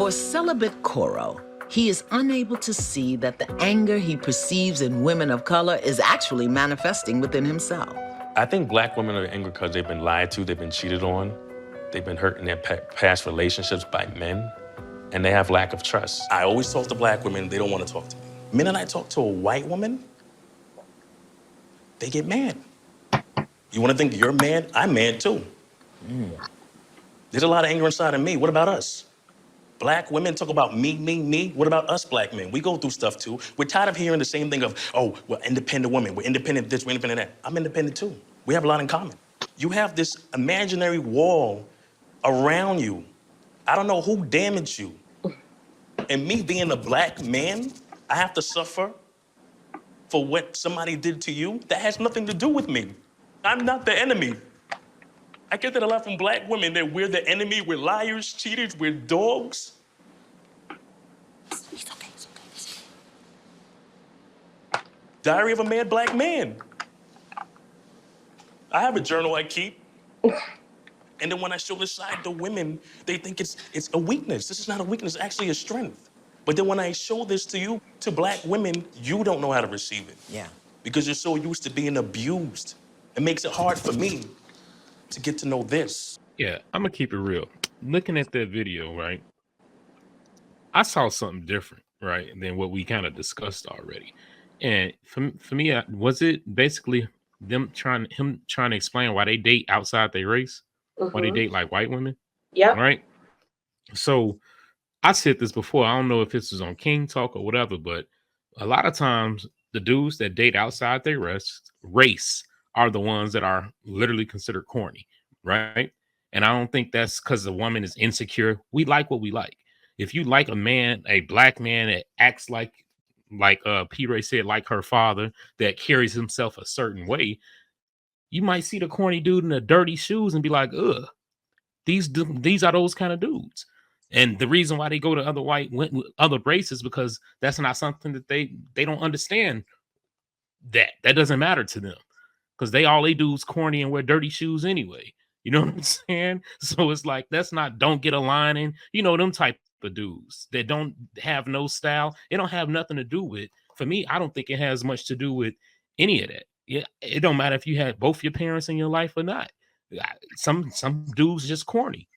For celibate Koro, he is unable to see that the anger he perceives in women of color is actually manifesting within himself. I think black women are angry because they've been lied to, they've been cheated on, they've been hurt in their past relationships by men, and they have lack of trust. I always talk to black women, they don't want to talk to me. Minute I talk to a white woman, they get mad. You want to think you're mad? I'm mad too. There's a lot of anger inside of me. What about us? Black women talk about me, me, me. What about us black men? We go through stuff too. We're tired of hearing the same thing of, oh, we're independent women. We're independent this, we're independent that. I'm independent too. We have a lot in common. You have this imaginary wall around you. I don't know who damaged you. And me being a black man, I have to suffer for what somebody did to you? That has nothing to do with me. I'm not the enemy. I get that a lot from black women, that we're the enemy, we're liars, cheaters, we're dogs. It's okay. Diary of a Mad Black Man. I have a journal I keep. And then when I show this side to women, they think it's a weakness. This is not a weakness, it's actually a strength. But then when I show this to you, to black women, you don't know how to receive it. Yeah. Because you're so used to being abused. It makes it hard for me to get to know this. Yeah, I'm gonna keep it real. Looking at that video, right? I saw something different, right, than what we kind of discussed already. And for me, was it basically him trying to explain why they date outside their race, why they date like white women? Yeah. Right. So I said this before. I don't know if this is on King Talk or whatever, but a lot of times the dudes that date outside their race are the ones that are literally considered corny, right? And I don't think that's because the woman is insecure. We like what we like. If you like a man, a black man that acts like P. Ray said, like her father, that carries himself a certain way, you might see the corny dude in the dirty shoes and be like, ugh, these are those kind of dudes. And the reason why they go to other races, because that's not something that they don't understand. That doesn't matter to them, because they do is corny and wear dirty shoes anyway. You know what I'm saying? So it's like, don't get a line in, them type of dudes that don't have no style. It don't have nothing to do with, for me, I don't think it has much to do with any of that. Yeah, it don't matter if you had both your parents in your life or not. Some dudes just corny.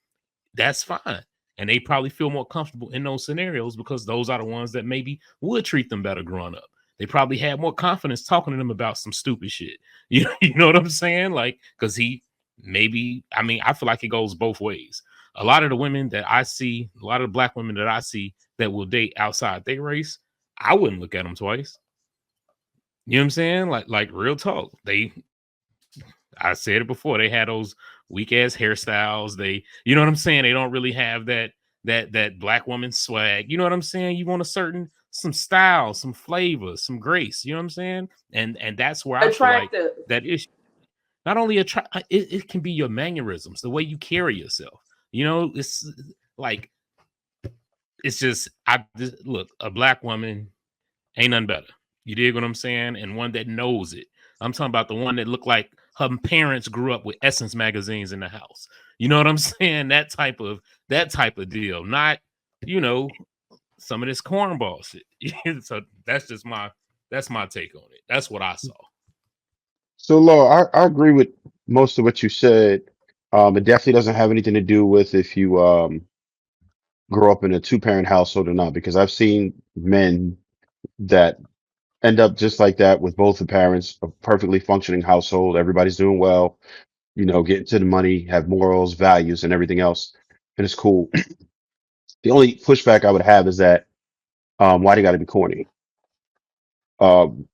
That's fine. And they probably feel more comfortable in those scenarios because those are the ones that maybe would treat them better growing up. They probably had more confidence talking to them about some stupid shit. You know what I'm saying? Like, because I feel like it goes both ways. A lot of the women that I see, a lot of the black women that I see that will date outside their race, I wouldn't look at them twice. You know what I'm saying? Like real talk. I said it before, they had those weak ass hairstyles. You know what I'm saying? They don't really have that black woman swag. You know what I'm saying? You want some style, some flavor, some grace. You know what I'm saying? And that's where I feel like that issue. Not only it can be your mannerisms, the way you carry yourself. It's like, look, a black woman ain't nothing better. You dig what I'm saying? And one that knows it. I'm talking about the one that looked like her parents grew up with Essence magazines in the house. You know what I'm saying? That type of deal. Not, some of this cornball shit. So that's my take on it. That's what I saw. So, Laura, I agree with most of what you said. It definitely doesn't have anything to do with if you grow up in a two-parent household or not, because I've seen men that end up just like that with both the parents, a perfectly functioning household. Everybody's doing well, getting to the money, have morals, values, and everything else. And it's cool. The only pushback I would have is that why they got to be corny? Um,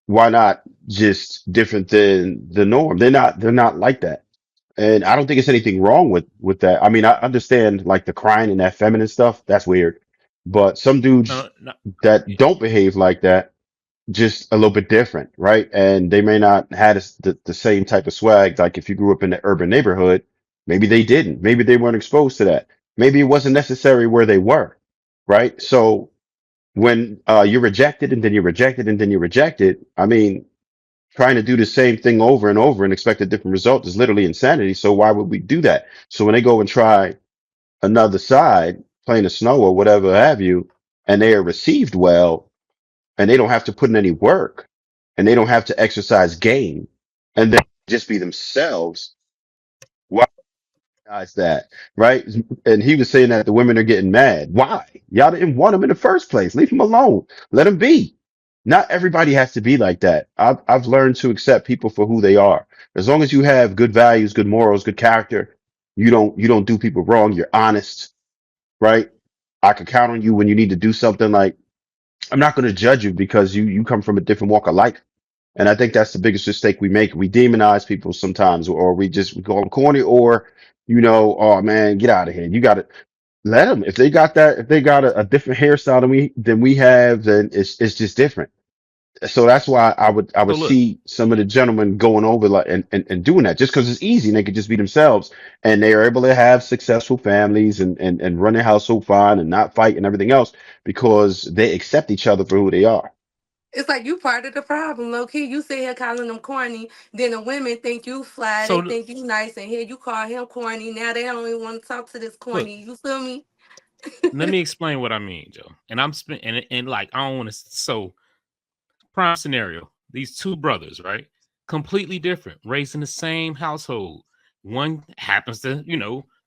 why not just different than the norm? They're not like that. And I don't think it's anything wrong with that. I mean, I understand like the crying and that feminine stuff. That's weird. But some dudes No. that don't behave like that, just a little bit different, right? And they may not have the same type of swag. Like if you grew up in the urban neighborhood, maybe they didn't. Maybe they weren't exposed to that. Maybe it wasn't necessary where they were, right? So when you're rejected and then you're rejected and then you're rejected, I mean, trying to do the same thing over and over and expect a different result is literally insanity. So why would we do that? So when they go and try another side, playing the snow or whatever have you, and they are received well, and they don't have to put in any work, and they don't have to exercise game, and they just be themselves. Why guys that, right? And he was saying that the women are getting mad. Why? Y'all didn't want them in the first place. Leave them alone. Let them be. Not everybody has to be like that. I've learned to accept people for who they are. As long as you have good values, good morals, good character, you don't do people wrong. You're honest, right? I can count on you when you need to do something. Like, I'm not going to judge you because you come from a different walk of life. And I think that's the biggest mistake we make. We demonize people sometimes, or we call them corny, or, oh man, get out of here. You got to let them. If they got that, if they got a different hairstyle than we have, then it's just different. So that's why I would So look, see some of the gentlemen going over like and doing that just because it's easy and they could just be themselves, and they are able to have successful families and run their household fine and not fight and everything else because they accept each other for who they are. It's like you part of the problem, low key. You sit here calling them corny, then the women think you fly, they so think you nice, and here you call him corny. Now they don't even want to talk to this look, corny. You feel me? let me explain what I mean, Joe. And and like I don't want to. So prime scenario: these two brothers, right? Completely different, raised in the same household. One happens to,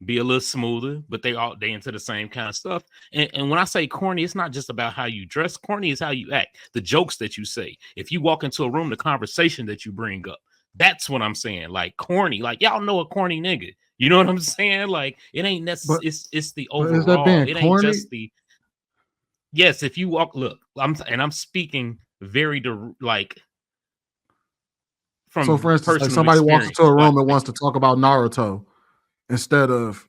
be a little smoother, but they into the same kind of stuff. And when I say corny, it's not just about how you dress. Corny is how you act, the jokes that you say. If you walk into a room, the conversation that you bring up. That's what I'm saying. Like corny, like y'all know a corny nigga. You know what I'm saying? Like it ain't necessary. But It's the but is that overall. being It ain't corny? just the yes. If you walk, look, I'm speaking very like So, from for instance, like personal somebody walks into experience. a But room and wants to talk about Naruto instead of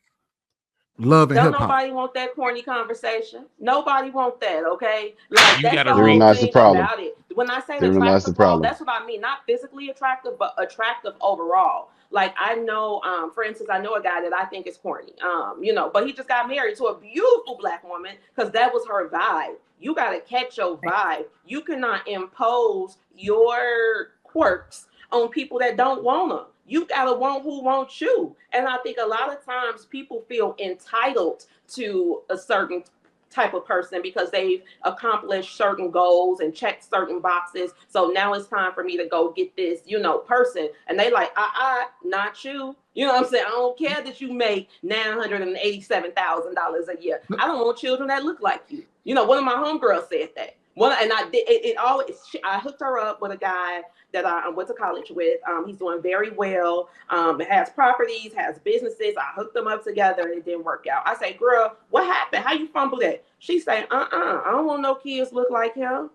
love and Don't hip hop. nobody want that corny conversation. Nobody want that, okay? Like you that's the gotta whole read. Therein lies the thing problem. about it. When I say Therein lies the attractive, Paul, problem. that's what I mean. Not physically attractive, but attractive overall. Like I know, for instance, I know a guy that I think is corny. But he just got married to a beautiful black woman because that was her vibe. You gotta catch your vibe. You cannot impose your quirks on people that don't want them. You gotta want who wants you. And I think a lot of times people feel entitled to a certain type of person because they've accomplished certain goals and checked certain boxes. So now it's time for me to go get this, person. And they like, not you. You know what I'm saying? I don't care that you make $987,000 a year. I don't want children that look like you. One of my homegirls said that. And I did it always. I hooked her up with a guy that I went to college with. He's doing very well. Has properties, has businesses. I hooked them up together and it didn't work out. I say, girl, what happened? How you fumble that? She say, I don't want no kids look like him.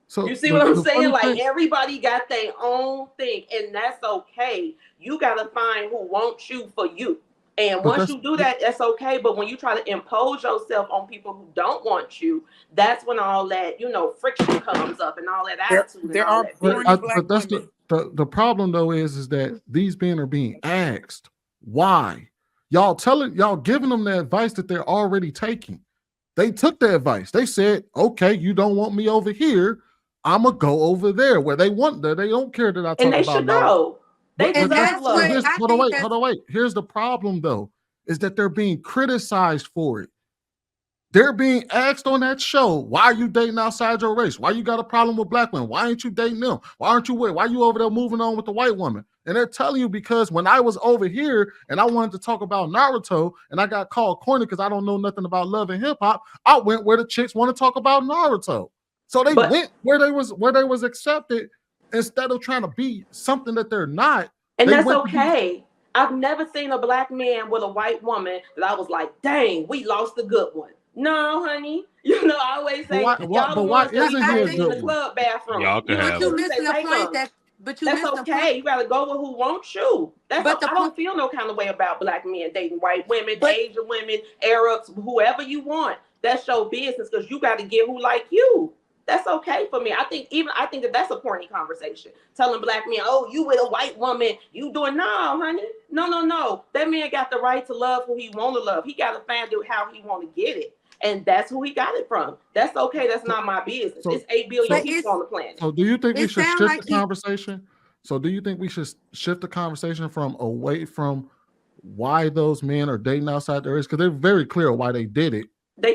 So You see what I'm the saying? funny Like thing, everybody got their own thing, and that's okay. You gotta find who wants you for you. And but once you do that, that's okay. But when you try to impose yourself on people who don't want you, that's when all that, friction comes up and all that attitude and There all are that corny business. black that's women. the problem though is that these men are being asked why. Y'all giving them the advice that they're already taking. They took the advice. They said, okay, you don't want me over here. I'ma go over there where they want there. They don't care that I And talk they about should Naruto. go. They But And deserve that's what love. I hold on, think. wait, That's Here's the problem though, is that they're being criticized for it. They're being asked on that show, why are you dating outside your race? Why you got a problem with black women? Why ain't you dating them? Why you over there moving on with the white woman? And they're telling you because when I was over here and I wanted to talk about Naruto and I got called corny because I don't know nothing about love and hip hop, I went where the chicks want to talk about Naruto. So they But went where they was accepted instead of trying to be something that they're not. And They that's went to be. okay. I've never seen a black man with a white woman that I was like, dang, we lost a good one. No, honey. I always But say, y'all the why ones that be isn't he a dancing in good the one? club bathroom. Y'all could but have you them. We say missing the take point them. that. But you That's missed the point. okay. You gotta go with who wants you. But the I point. don't feel no kind of way about black men dating white women, But Asian women, Arabs, whoever you want. That's your business because you got to get who like you. That's okay for me. I think that that's a corny conversation. Telling black men, oh, you with a white woman, you doing no, honey. No. That man got the right to love who he want to love. He got to find out how he want to get it. And that's who he got it from. That's okay. That's not my business. So It's 8 billion but so people on the planet. So do you think we it should sound shift like the he. conversation? So do you think we should shift the conversation from away from why those men are dating outside their race, because they're very clear why they did it,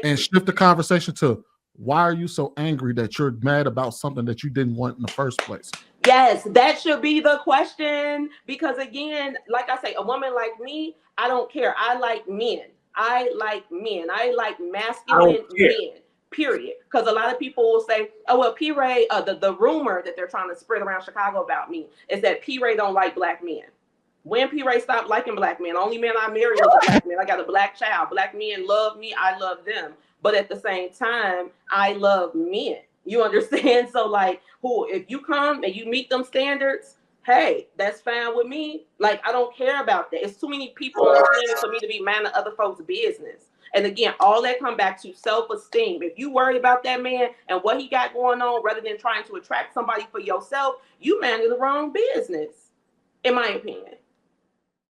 and shift the conversation to why are you so angry that you're mad about something that you didn't want in the first place? Yes, that should be the question. Because again, like I say, a woman like me, I don't care. I like men. I like men. I like masculine men. Period. Because a lot of people will say, "Oh well, P. Ray." The rumor that they're trying to spread around Chicago about me is that P. Ray don't like black men. When P. Ray stopped liking black men, only man I married was a black man. I got a black child. Black men love me. I love them. But at the same time, I love men. You understand? So like, if you come and you meet them standards, hey, that's fine with me. Like, I don't care about that. It's too many people on the planet for me to be minding other folks' business. And again, all that come back to self-esteem. If you worry about that man and what he got going on, rather than trying to attract somebody for yourself, you minding the wrong business, in my opinion.